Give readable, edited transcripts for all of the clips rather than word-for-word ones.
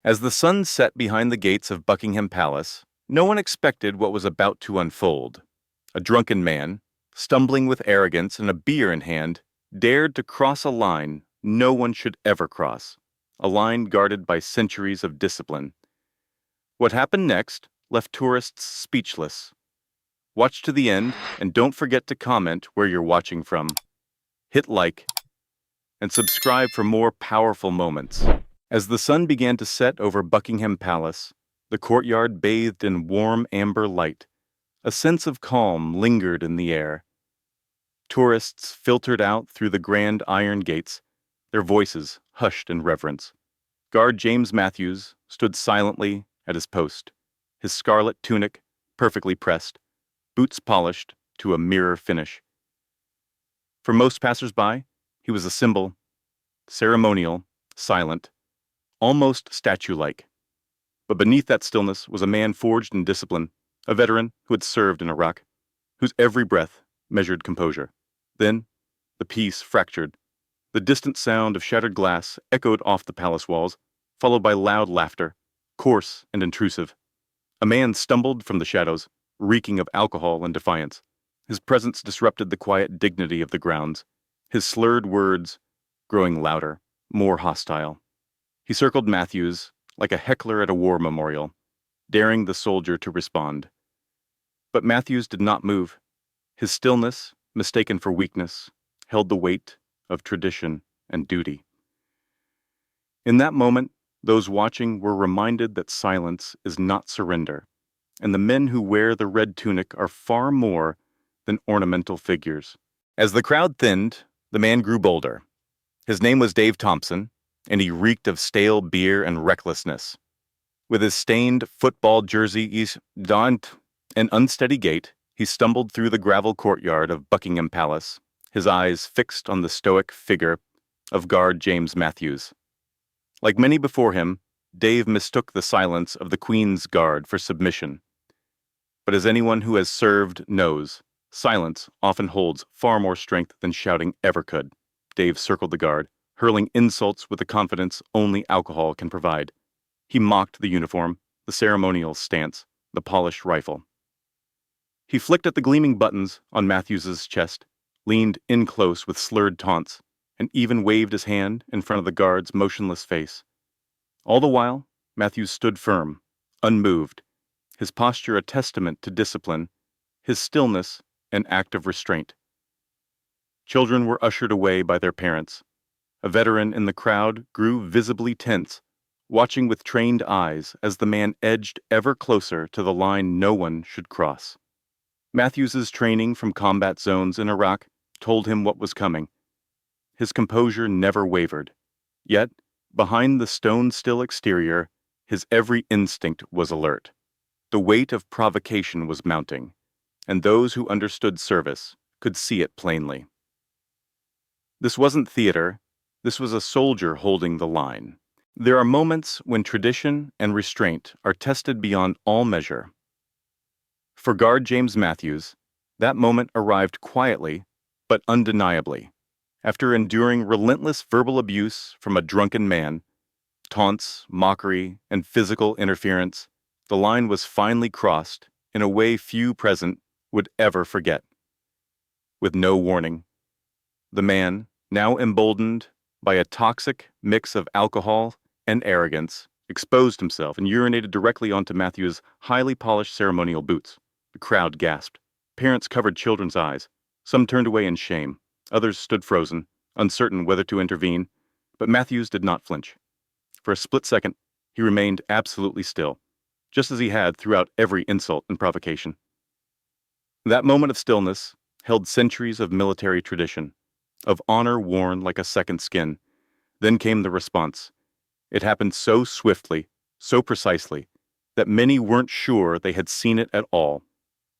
As the sun set behind the gates of Buckingham Palace, no one expected what was about to unfold. A drunken man, stumbling with arrogance and a beer in hand, dared to cross a line no one should ever cross, a line guarded by centuries of discipline. What happened next left tourists speechless. Watch to the end, and don't forget to comment where you're watching from. Hit like and subscribe for more powerful moments. As the sun began to set over Buckingham Palace, the courtyard bathed in warm amber light. A sense of calm lingered in the air. Tourists filtered out through the grand iron gates, their voices hushed in reverence. Guard James Matthews stood silently at his post, his scarlet tunic perfectly pressed, boots polished to a mirror finish. For most passers-by, he was a symbol, ceremonial, silent, almost statue-like. But beneath that stillness was a man forged in discipline, a veteran who had served in Iraq, whose every breath measured composure. Then, the peace fractured. The distant sound of shattered glass echoed off the palace walls, followed by loud laughter, coarse and intrusive. A man stumbled from the shadows, reeking of alcohol and defiance. His presence disrupted the quiet dignity of the grounds, his slurred words growing louder, more hostile. He circled Matthews like a heckler at a war memorial, daring the soldier to respond. But Matthews did not move. His stillness, mistaken for weakness, held the weight of tradition and duty. In that moment, those watching were reminded that silence is not surrender, and the men who wear the red tunic are far more than ornamental figures. As the crowd thinned, the man grew bolder. His name was Dave Thompson, and he reeked of stale beer and recklessness. With his stained football jersey donned and unsteady gait, he stumbled through the gravel courtyard of Buckingham Palace, his eyes fixed on the stoic figure of Guard James Matthews. Like many before him, Dave mistook the silence of the Queen's Guard for submission. But as anyone who has served knows, silence often holds far more strength than shouting ever could. Dave circled the guard, hurling insults with the confidence only alcohol can provide. He mocked the uniform, the ceremonial stance, the polished rifle. He flicked at the gleaming buttons on Matthews's chest, leaned in close with slurred taunts, and even waved his hand in front of the guard's motionless face. All the while, Matthews stood firm, unmoved, his posture a testament to discipline, his stillness an act of restraint. Children were ushered away by their parents. A veteran in the crowd grew visibly tense, watching with trained eyes as the man edged ever closer to the line no one should cross. Matthews's training from combat zones in Iraq told him what was coming. His composure never wavered. Yet, behind the stone-still exterior, his every instinct was alert. The weight of provocation was mounting, and those who understood service could see it plainly. This wasn't theater. This was a soldier holding the line. There are moments when tradition and restraint are tested beyond all measure. For Guard James Matthews, that moment arrived quietly, but undeniably. After enduring relentless verbal abuse from a drunken man, taunts, mockery, and physical interference, the line was finally crossed in a way few present would ever forget. With no warning, the man, now emboldened by a toxic mix of alcohol and arrogance, exposed himself and urinated directly onto Matthew's highly polished ceremonial boots. The crowd gasped. Parents covered children's eyes. Some turned away in shame. Others stood frozen, uncertain whether to intervene, but Matthews did not flinch. For a split second, he remained absolutely still, just as he had throughout every insult and provocation. That moment of stillness held centuries of military tradition, of honor worn like a second skin. Then came the response. It happened so swiftly, so precisely, that many weren't sure they had seen it at all.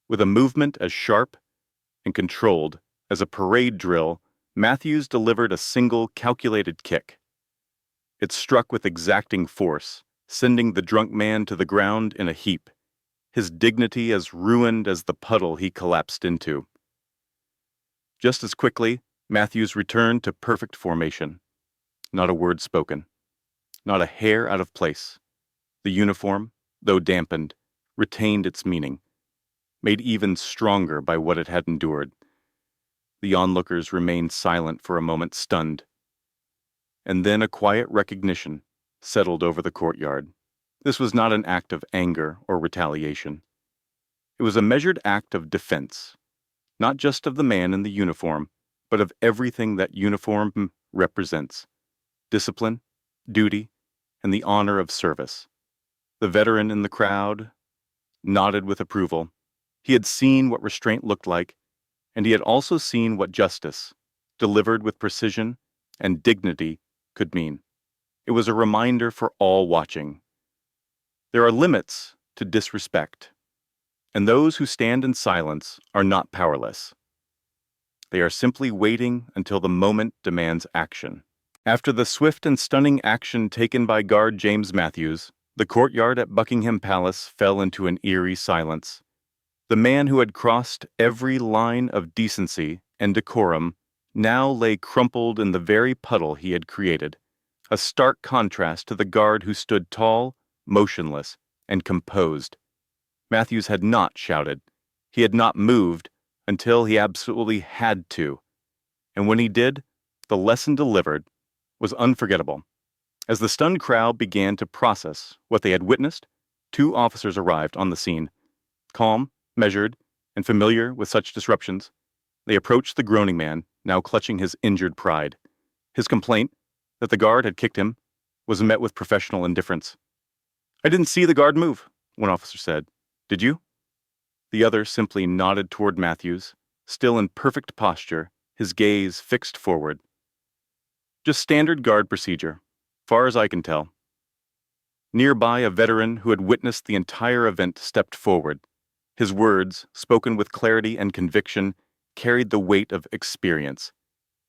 With a movement as sharp and controlled as a parade drill, Matthews delivered a single calculated kick. It struck with exacting force, sending the drunk man to the ground in a heap, his dignity as ruined as the puddle he collapsed into. Just as quickly, Matthews returned to perfect formation. Not a word spoken, not a hair out of place. The uniform, though dampened, retained its meaning, made even stronger by what it had endured. The onlookers remained silent for a moment, stunned. And then a quiet recognition settled over the courtyard. This was not an act of anger or retaliation. It was a measured act of defense, not just of the man in the uniform, but of everything that uniform represents: discipline, duty, and the honor of service. The veteran in the crowd nodded with approval. He had seen what restraint looked like, and he had also seen what justice, delivered with precision and dignity, could mean. It was a reminder for all watching. There are limits to disrespect, and those who stand in silence are not powerless. They are simply waiting until the moment demands action. After the swift and stunning action taken by guard James Matthews, the courtyard at Buckingham Palace fell into an eerie silence. The man who had crossed every line of decency and decorum now lay crumpled in the very puddle he had created, a stark contrast to the guard who stood tall, motionless, and composed. Matthews had not shouted. He had not moved until he absolutely had to. And when he did, the lesson delivered was unforgettable. As the stunned crowd began to process what they had witnessed, two officers arrived on the scene. Calm, measured, and familiar with such disruptions, they approached the groaning man, now clutching his injured pride. His complaint, that the guard had kicked him, was met with professional indifference. "I didn't see the guard move," one officer said. "Did you?" The other simply nodded toward Matthews, still in perfect posture, his gaze fixed forward. "Just standard guard procedure, far as I can tell." Nearby, a veteran who had witnessed the entire event stepped forward. His words, spoken with clarity and conviction, carried the weight of experience.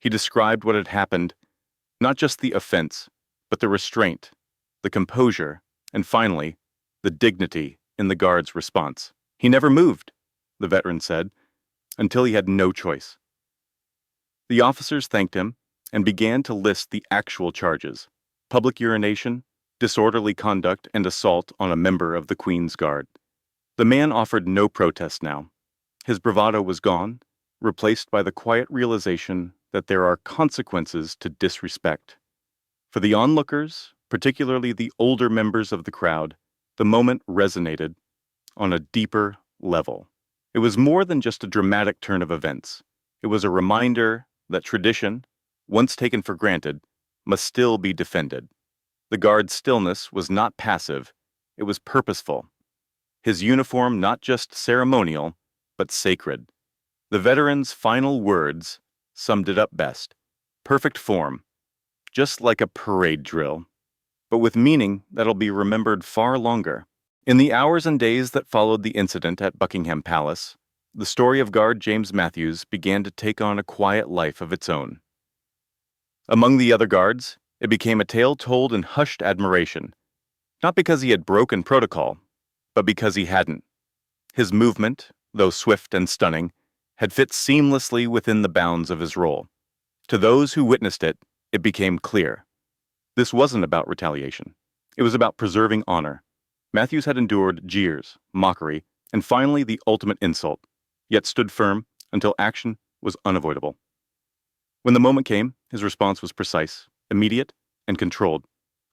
He described what had happened, not just the offense, but the restraint, the composure, and finally, the dignity in the guard's response. "He never moved," the veteran said, "until he had no choice." The officers thanked him and began to list the actual charges: public urination, disorderly conduct, and assault on a member of the Queen's Guard. The man offered no protest now. His bravado was gone, replaced by the quiet realization that there are consequences to disrespect. For the onlookers, particularly the older members of the crowd, the moment resonated on a deeper level. It was more than just a dramatic turn of events. It was a reminder that tradition, once taken for granted, must still be defended. The guard's stillness was not passive, it was purposeful. His uniform not just ceremonial, but sacred. The veteran's final words summed it up best. Perfect form, just like a parade drill, but with meaning that'll be remembered far longer. In the hours and days that followed the incident at Buckingham Palace, the story of Guard James Matthews began to take on a quiet life of its own. Among the other guards, it became a tale told in hushed admiration, not because he had broken protocol, but because he hadn't. His movement, though swift and stunning, had fit seamlessly within the bounds of his role. To those who witnessed it, it became clear. This wasn't about retaliation. It was about preserving honor. Matthews had endured jeers, mockery, and finally the ultimate insult, yet stood firm until action was unavoidable. When the moment came, his response was precise, immediate, and controlled.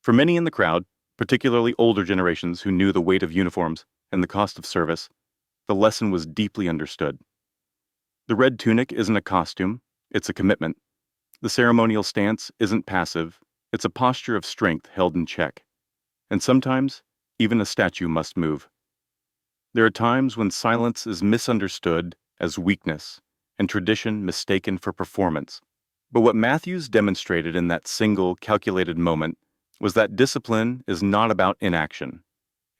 For many in the crowd, particularly older generations who knew the weight of uniforms and the cost of service, the lesson was deeply understood. The red tunic isn't a costume, it's a commitment. The ceremonial stance isn't passive, it's a posture of strength held in check. And sometimes, even a statue must move. There are times when silence is misunderstood as weakness and tradition mistaken for performance. But what Matthews demonstrated in that single, calculated moment was that discipline is not about inaction.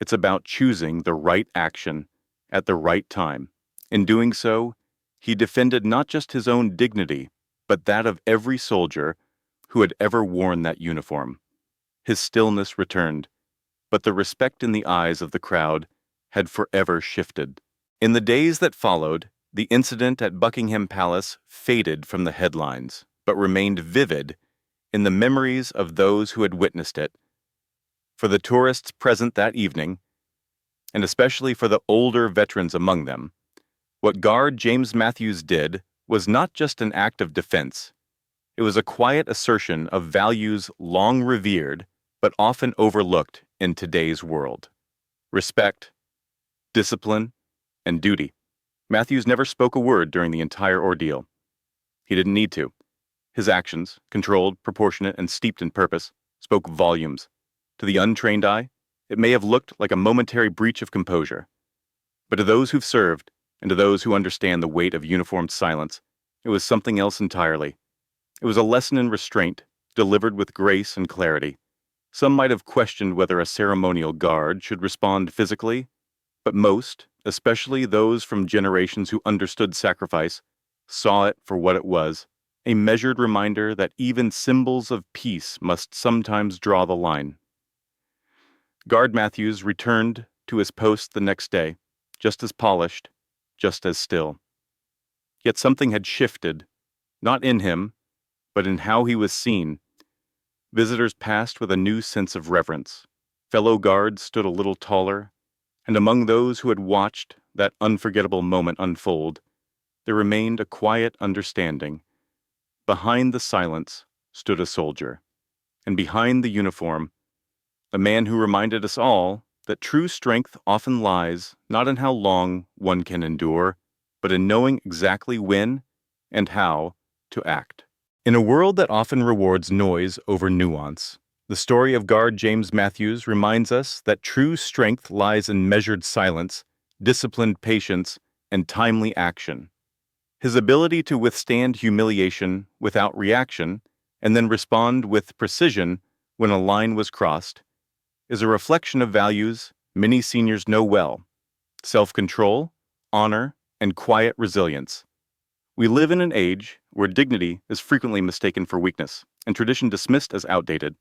It's about choosing the right action at the right time. In doing so, he defended not just his own dignity, but that of every soldier who had ever worn that uniform. His stillness returned, but the respect in the eyes of the crowd had forever shifted. In the days that followed, the incident at Buckingham Palace faded from the headlines, but remained vivid in the memories of those who had witnessed it. For the tourists present that evening, and especially for the older veterans among them, what Guard James Matthews did was not just an act of defense. It was a quiet assertion of values long revered but often overlooked in today's world: respect, discipline, and duty. Matthews never spoke a word during the entire ordeal. He didn't need to. His actions, controlled, proportionate, and steeped in purpose, spoke volumes. To the untrained eye, it may have looked like a momentary breach of composure. But to those who've served, and to those who understand the weight of uniformed silence, it was something else entirely. It was a lesson in restraint, delivered with grace and clarity. Some might have questioned whether a ceremonial guard should respond physically, but most, especially those from generations who understood sacrifice, saw it for what it was: a measured reminder that even symbols of peace must sometimes draw the line. Guard Matthews returned to his post the next day, just as polished, just as still. Yet something had shifted, not in him, but in how he was seen. Visitors passed with a new sense of reverence. Fellow guards stood a little taller, and among those who had watched that unforgettable moment unfold, there remained a quiet understanding. Behind the silence stood a soldier, and behind the uniform, a man who reminded us all that true strength often lies not in how long one can endure, but in knowing exactly when and how to act. In a world that often rewards noise over nuance, the story of Guard James Matthews reminds us that true strength lies in measured silence, disciplined patience, and timely action. His ability to withstand humiliation without reaction, and then respond with precision when a line was crossed, is a reflection of values many seniors know well: self-control, honor, and quiet resilience. We live in an age where dignity is frequently mistaken for weakness and tradition dismissed as outdated,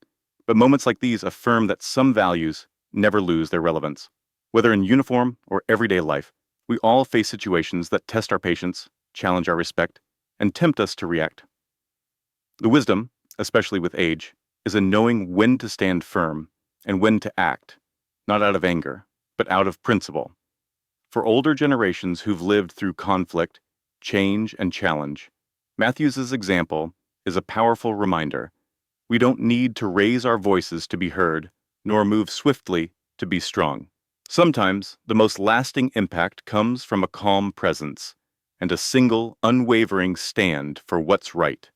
but moments like these affirm that some values never lose their relevance. Whether in uniform or everyday life, we all face situations that test our patience, challenge our respect, and tempt us to react. The wisdom, especially with age, is in knowing when to stand firm and when to act, not out of anger, but out of principle. For older generations who've lived through conflict, change, and challenge, Matthews's example is a powerful reminder. We don't need to raise our voices to be heard, nor move swiftly to be strong. Sometimes the most lasting impact comes from a calm presence and a single, unwavering stand for what's right.